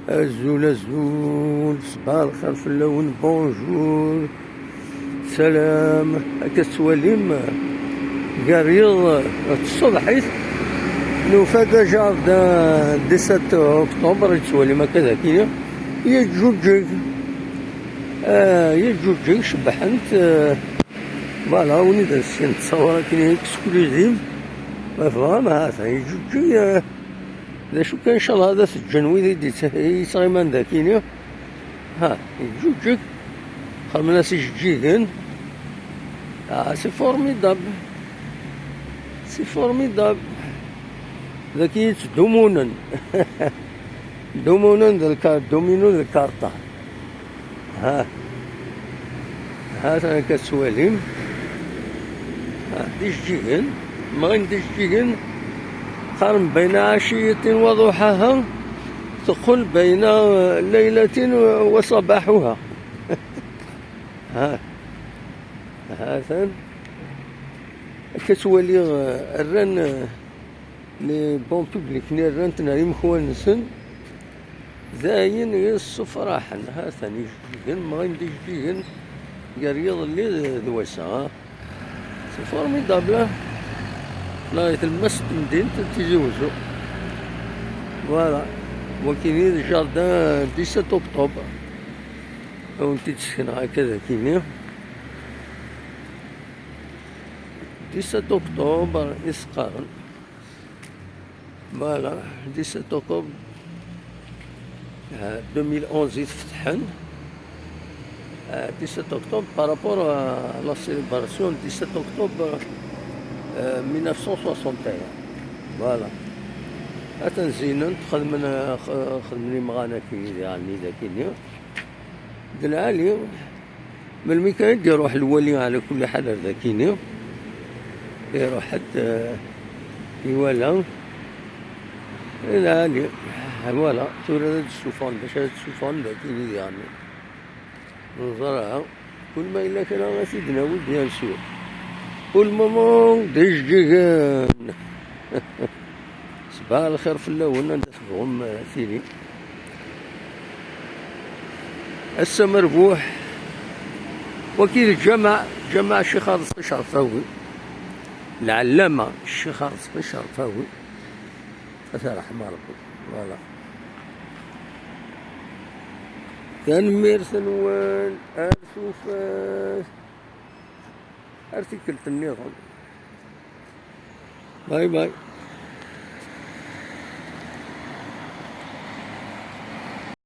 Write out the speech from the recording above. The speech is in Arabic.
الزول صباح الخير في اللون بونجور سلام هكا السواليم قريض الصبحيت نوفادا جاردان 17 أكتوبر السواليم هكذا كيا يجوجيك يجوجيك شبحنت فوالا وني درت تصور كاين اكسكلوزيف فاهم هذا يجوجي لا شو كان ان شاء الله هذا في الجنوي دي صايمان ذاكيني ها يجوجك خرمنا سجيجن سي فورميدابل سي فورميدابل ذاكي دومونن دومونن دومينو الكارطة ها هذا كسواليم ديجيجن مغين ديجيجن قارن بين عشية وضحاها تقول بين ليلة وصباحها هذا كتولي الران لي بون بوبليك الران تناري مخوانسن زاين يصفراحا هذا يجيجن مغين ديجيجن قريض اللي ذوسا سي فورميدابل لا المس مدينة تيزوزو فوالا وكاين جاردان 17 أكتوبر وانتي تسكن هكذا كيميا 17 أكتوبر إسقارن فوالا 17 أكتوبر 2011 يتفتحن 17 أكتوبر بارابور لا سيليبراسيون 17 أكتوبر 1961 فوالا أتنزينن خدمني مغانا كي يعني ذاكيني دلعالي ملي كان يروح الولي على كل حال ذاكيني يروح حتى يوالا دلعالي فوالا تورا هاد السوفان باش هاد السوفان ذاكيني يعني نزرعها كل ما إلا كان غاسيدنا ولد بيان سور والماما ديجيجان صباح الخير في اللون انت تبغم ثيري هسه مربوح وكيل جمع الشيخ رزق الشرفاوي العلامة الشيخ رزق الشرفاوي الله رحمه ربي فوالا كان ميرسن وين ارسوفاس ارتكلت النظام باي باي